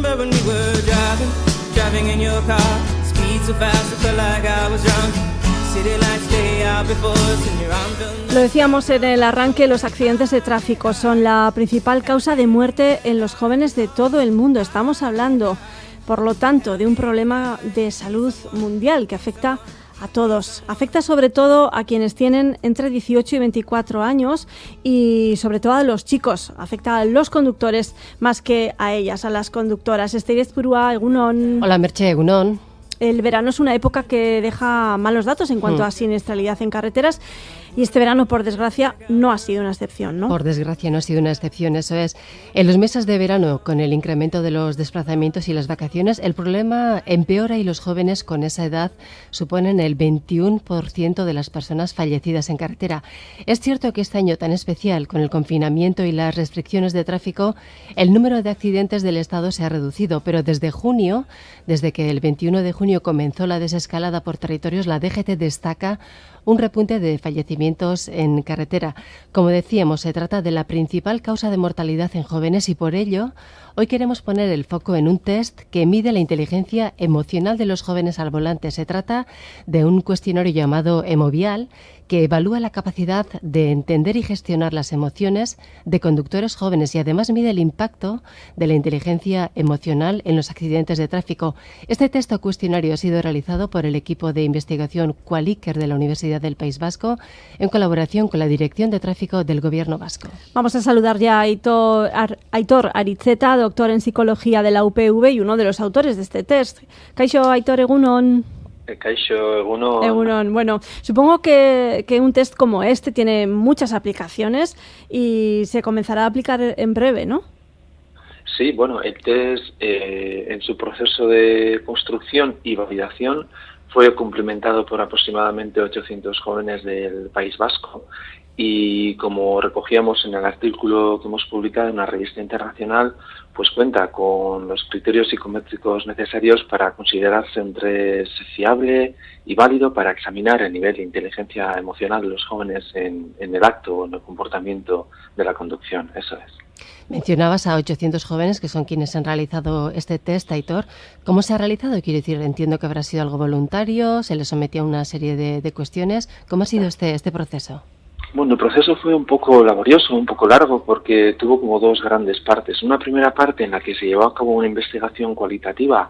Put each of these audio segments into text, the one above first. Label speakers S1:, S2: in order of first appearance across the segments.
S1: remember when we were driving in your car. Speed so fast, I felt like I was drunk. City lights stay out before us and your arm felt...
S2: Lo decíamos en el arranque, los accidentes de tráfico son la principal causa de muerte en los jóvenes de todo el mundo. Estamos hablando, por lo tanto, de un problema de salud mundial que afecta a todos. Afecta sobre todo a quienes tienen entre 18 y 24 años y sobre todo a los chicos. Afecta a los conductores más que a ellas, a las conductoras. Esther Purua, egunon.
S3: Hola, Merche, egunon.
S2: El verano es una época que deja malos datos en cuanto a siniestralidad en carreteras y este verano, por desgracia, no ha sido una excepción, ¿no?
S3: Por desgracia, no ha sido una excepción, eso es. En los meses de verano, con el incremento de los desplazamientos y las vacaciones, el problema empeora y los jóvenes con esa edad suponen el 21% de las personas fallecidas en carretera. Es cierto que este año tan especial, con el confinamiento y las restricciones de tráfico, el número de accidentes del Estado se ha reducido, pero desde junio, desde que el 21 de junio comenzó la desescalada por territorios, la DGT destaca un repunte de fallecimientos en carretera. Como decíamos, se trata de la principal causa de mortalidad en jóvenes y por ello hoy queremos poner el foco en un test que mide la inteligencia emocional de los jóvenes al volante. Se trata de un cuestionario llamado Emovial que evalúa la capacidad de entender y gestionar las emociones de conductores jóvenes y además mide el impacto de la inteligencia emocional en los accidentes de tráfico. Este test o cuestionario ha sido realizado por el equipo de investigación Qualiker de la Universidad del País Vasco en colaboración con la Dirección de Tráfico del Gobierno vasco.
S2: Vamos a saludar ya a Aitor Aritzeta, doctor en psicología de la UPV y uno de los autores de este test. Kaixo, Aitor, egunon.
S4: Kaixo, egunon.
S2: Egunon. Bueno, supongo que un test como este tiene muchas aplicaciones y se comenzará a aplicar en breve, ¿no?
S4: Sí, bueno, el test en su proceso de construcción y validación fue cumplimentado por aproximadamente 800 jóvenes del País Vasco y como recogíamos en el artículo que hemos publicado en una revista internacional, pues cuenta con los criterios psicométricos necesarios para considerarse un test fiable y válido para examinar el nivel de inteligencia emocional de los jóvenes en el acto o en el comportamiento de la conducción. Eso es.
S3: Mencionabas a 800 jóvenes que son quienes han realizado este test, Aitor. ¿Cómo se ha realizado? Quiero decir, entiendo que habrá sido algo voluntario, se les sometió a una serie de cuestiones. ¿Cómo ha sido este proceso?
S4: Bueno, el proceso fue un poco laborioso, un poco largo, porque tuvo como dos grandes partes. Una primera parte en la que se llevó a cabo una investigación cualitativa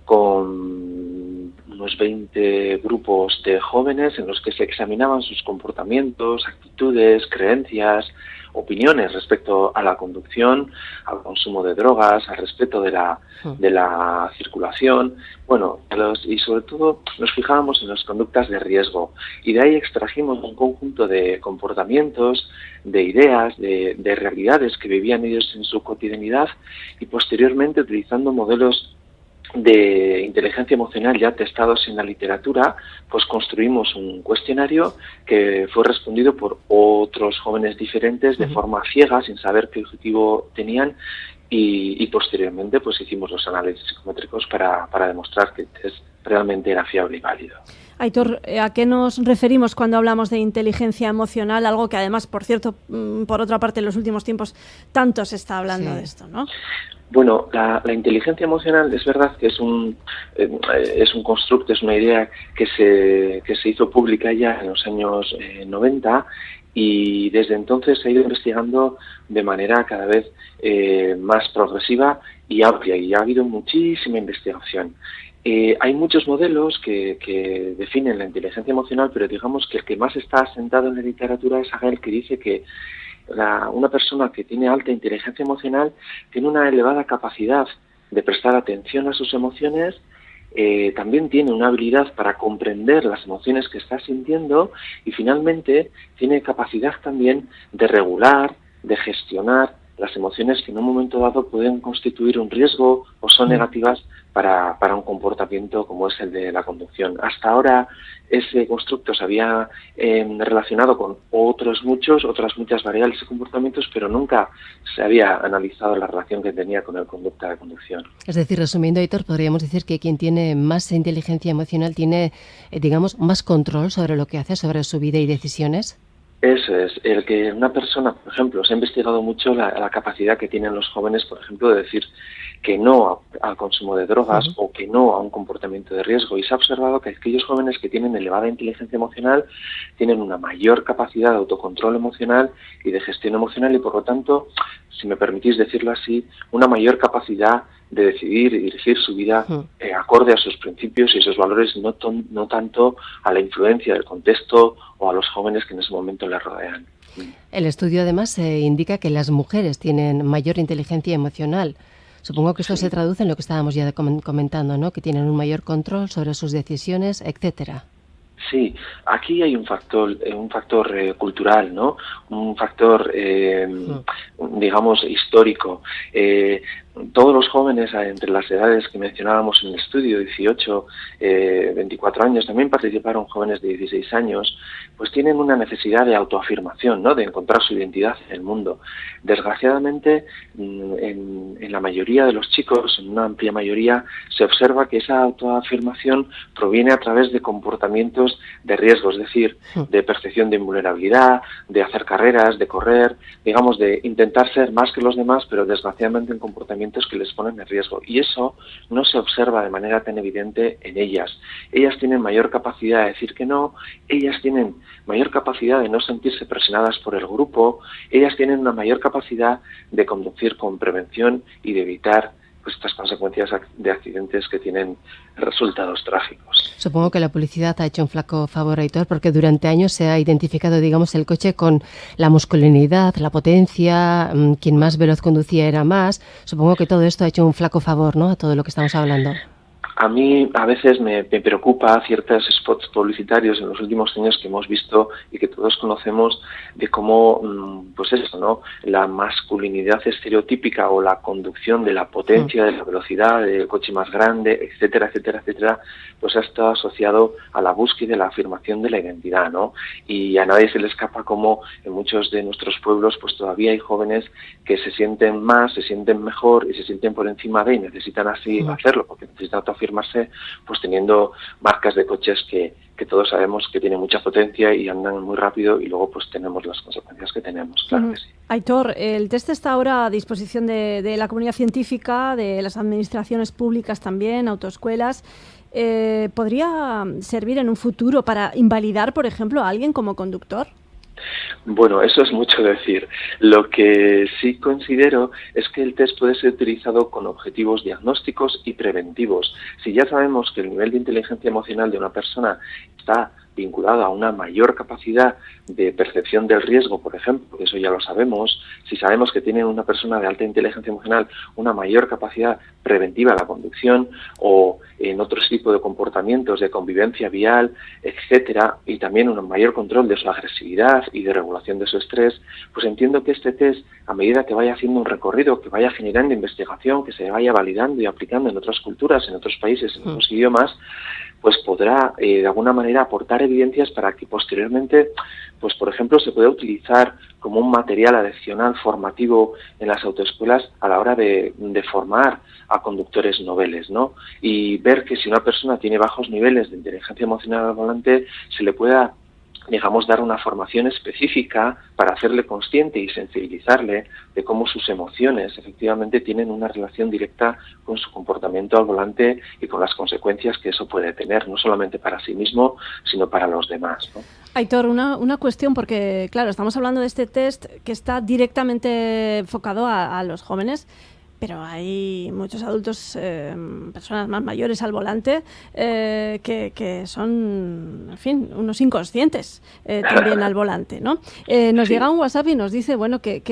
S4: con unos 20 grupos de jóvenes en los que se examinaban sus comportamientos, actitudes, creencias, opiniones respecto a la conducción, al consumo de drogas, al respeto de la circulación, bueno, y sobre todo nos fijábamos en las conductas de riesgo y de ahí extrajimos un conjunto de comportamientos, de ideas, de realidades que vivían ellos en su cotidianidad y posteriormente utilizando modelos de inteligencia emocional ya testados en la literatura, pues construimos un cuestionario que fue respondido por otros jóvenes diferentes de forma ciega, sin saber qué objetivo tenían y posteriormente pues hicimos los análisis psicométricos para demostrar que el test realmente era fiable y válido.
S2: Aitor, ¿a qué nos referimos cuando hablamos de inteligencia emocional? Algo que además, por cierto, por otra parte, en los últimos tiempos tanto se está hablando de esto, ¿no?
S4: Bueno, la inteligencia emocional es verdad que es un constructo, es una idea que se hizo pública ya en los años 90 y desde entonces se ha ido investigando de manera cada vez más progresiva y amplia y ha habido muchísima investigación. Hay muchos modelos que definen la inteligencia emocional, pero digamos que el que más está asentado en la literatura es aquel que dice que una persona que tiene alta inteligencia emocional tiene una elevada capacidad de prestar atención a sus emociones, también tiene una habilidad para comprender las emociones que está sintiendo y finalmente tiene capacidad también de regular, de gestionar las emociones que en un momento dado pueden constituir un riesgo o son negativas para un comportamiento como es el de la conducción. Hasta ahora ese constructo se había relacionado con otras muchas variables y comportamientos, pero nunca se había analizado la relación que tenía con el conducta de conducción.
S3: Es decir, resumiendo, Aitor, podríamos decir que quien tiene más inteligencia emocional tiene, digamos, más control sobre lo que hace, sobre su vida y decisiones.
S4: Eso es, el que una persona, por ejemplo, se ha investigado mucho la capacidad que tienen los jóvenes, por ejemplo, de decir que no al consumo de drogas o que no a un comportamiento de riesgo. Y se ha observado que aquellos jóvenes que tienen elevada inteligencia emocional tienen una mayor capacidad de autocontrol emocional y de gestión emocional y, por lo tanto, si me permitís decirlo así, una mayor capacidad de decidir y dirigir su vida acorde a sus principios y esos valores, no tanto a la influencia del contexto o a los jóvenes que en ese momento les rodean.
S3: El estudio además indica que las mujeres tienen mayor inteligencia emocional. Supongo que esto se traduce en lo que estábamos ya comentando, ¿no? Que tienen un mayor control sobre sus decisiones, etcétera.
S4: Sí, aquí hay un factor cultural, ¿no? Un factor, digamos, histórico. Todos los jóvenes entre las edades que mencionábamos en el estudio, 18, 24 años, también participaron jóvenes de 16 años, pues tienen una necesidad de autoafirmación, ¿no? De encontrar su identidad en el mundo. Desgraciadamente, en la mayoría de los chicos, en una amplia mayoría, se observa que esa autoafirmación proviene a través de comportamientos de riesgo, es decir, de percepción de invulnerabilidad, de hacer carreras, de correr, digamos, de intentar ser más que los demás, pero desgraciadamente en comportamientos que les ponen en riesgo. Y eso no se observa de manera tan evidente en ellas. Ellas tienen mayor capacidad de decir que no, ellas tienen mayor capacidad de no sentirse presionadas por el grupo, ellas tienen una mayor capacidad de conducir con prevención y de evitar estas consecuencias de accidentes que tienen resultados trágicos.
S3: Supongo que la publicidad ha hecho un flaco favor, Aitor, porque durante años se ha identificado, digamos, el coche con la masculinidad, la potencia, quien más veloz conducía era más. Supongo que todo esto ha hecho un flaco favor, ¿no?, a todo lo que estamos hablando.
S4: A mí a veces me preocupa ciertos spots publicitarios en los últimos años que hemos visto y que todos conocemos de cómo, pues eso, ¿no? La masculinidad estereotípica o la conducción de la potencia, de la velocidad, del coche más grande, etcétera, etcétera, etcétera, pues ha estado asociado a la búsqueda y la afirmación de la identidad, ¿no? Y a nadie se le escapa cómo en muchos de nuestros pueblos pues todavía hay jóvenes que se sienten más, se sienten mejor y se sienten por encima de y necesitan así hacerlo porque necesitan autoafirmarse, pues teniendo marcas de coches que todos sabemos que tienen mucha potencia y andan muy rápido y luego pues tenemos las consecuencias que tenemos, claro que sí.
S2: Aitor, el test está ahora a disposición de la comunidad científica, de las administraciones públicas también, autoescuelas. ¿Podría servir en un futuro para invalidar, por ejemplo, a alguien como conductor?
S4: Bueno, eso es mucho decir. Lo que sí considero es que el test puede ser utilizado con objetivos diagnósticos y preventivos. Si ya sabemos que el nivel de inteligencia emocional de una persona está vinculado a una mayor capacidad de percepción del riesgo, por ejemplo, eso ya lo sabemos, si sabemos que tiene una persona de alta inteligencia emocional una mayor capacidad preventiva de la conducción o en otros tipos de comportamientos de convivencia vial, etcétera, y también un mayor control de su agresividad y de regulación de su estrés, pues entiendo que este test, a medida que vaya haciendo un recorrido, que vaya generando investigación, que se vaya validando y aplicando en otras culturas, en otros países, en otros idiomas, pues podrá de alguna manera aportar evidencias para que posteriormente, pues por ejemplo, se pueda utilizar como un material adicional formativo en las autoescuelas a la hora de formar a conductores noveles, ¿no? Y ver que si una persona tiene bajos niveles de inteligencia emocional al volante, se le pueda, digamos, dar una formación específica para hacerle consciente y sensibilizarle de cómo sus emociones efectivamente tienen una relación directa con su comportamiento al volante y con las consecuencias que eso puede tener, no solamente para sí mismo, sino para los demás, ¿no?
S2: Aitor, una cuestión, porque claro, estamos hablando de este test que está directamente enfocado a los jóvenes, pero hay muchos adultos, personas más mayores al volante, que son, en fin, unos inconscientes también al volante, ¿no? Nos llega un WhatsApp y nos dice, bueno, que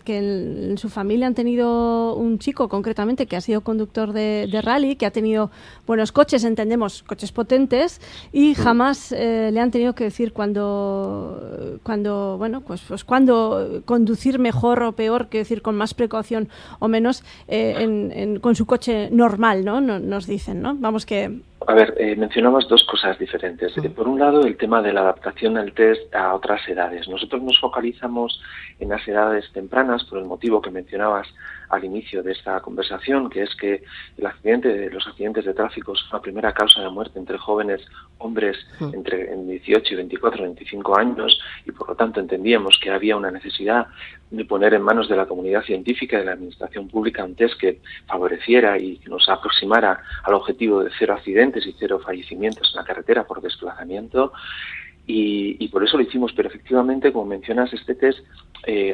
S2: en su familia han tenido un chico concretamente que ha sido conductor de rally, que ha tenido buenos coches, entendemos, coches potentes, y jamás le han tenido que decir cuando conducir mejor o peor, que decir con más precaución o menos, con su coche normal, ¿no? Nos dicen, ¿no? Vamos, que
S4: A ver, mencionabas dos cosas diferentes. Por un lado, el tema de la adaptación del test a otras edades. Nosotros nos focalizamos en las edades tempranas por el motivo que mencionabas al inicio de esta conversación, que es que los accidentes de tráfico son la primera causa de muerte entre jóvenes hombres entre 18 y 24 o 25 años, y por lo tanto entendíamos que había una necesidad de poner en manos de la comunidad científica y de la administración pública un test que favoreciera y que nos aproximara al objetivo de 0 accidentes y 0 fallecimientos en la carretera por desplazamiento. Y por eso lo hicimos, pero efectivamente, como mencionas, este test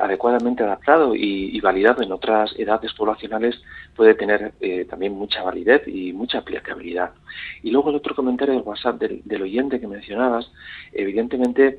S4: adecuadamente adaptado y validado en otras edades poblacionales puede tener también mucha validez y mucha aplicabilidad. Y luego el otro comentario del WhatsApp del oyente que mencionabas, evidentemente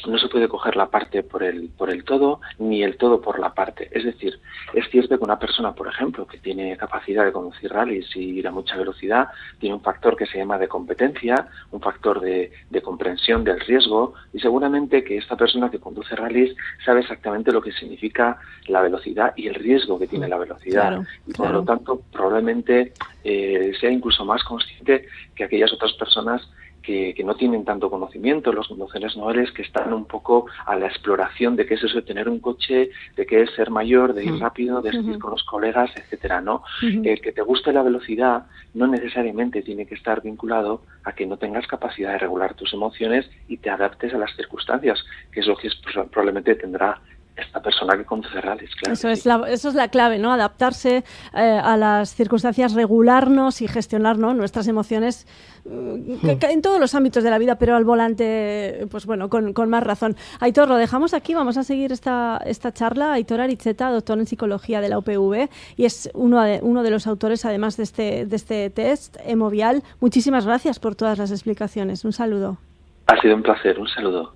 S4: no se puede coger la parte por el todo, ni el todo por la parte. Es decir, es cierto que una persona, por ejemplo, que tiene capacidad de conducir rallies y ir a mucha velocidad, tiene un factor que se llama de competencia, un factor de comprensión del riesgo, y seguramente que esta persona que conduce rallies sabe exactamente lo que significa la velocidad y el riesgo que tiene la velocidad.
S2: Claro,
S4: y por lo tanto, probablemente sea incluso más consciente que aquellas otras personas que no tienen tanto conocimiento, los conductores noveles, que están un poco a la exploración de qué es eso de tener un coche, de qué es ser mayor, de ir rápido, de salir con los colegas, etcétera, ¿no? El que te guste la velocidad no necesariamente tiene que estar vinculado a que no tengas capacidad de regular tus emociones y te adaptes a las circunstancias, que es lo que probablemente tendrá esta persona que conduce rallies, claro.
S2: Eso es la clave, ¿no? Adaptarse a las circunstancias, regularnos y gestionar, ¿no?, nuestras emociones en todos los ámbitos de la vida, pero al volante, pues bueno, con más razón. Aitor, lo dejamos aquí, vamos a seguir esta charla. Aitor Aritzeta, doctor en psicología de la UPV, y es uno de los autores, además de este test, Emovial. Muchísimas gracias por todas las explicaciones. Un saludo.
S4: Ha sido un placer, un saludo.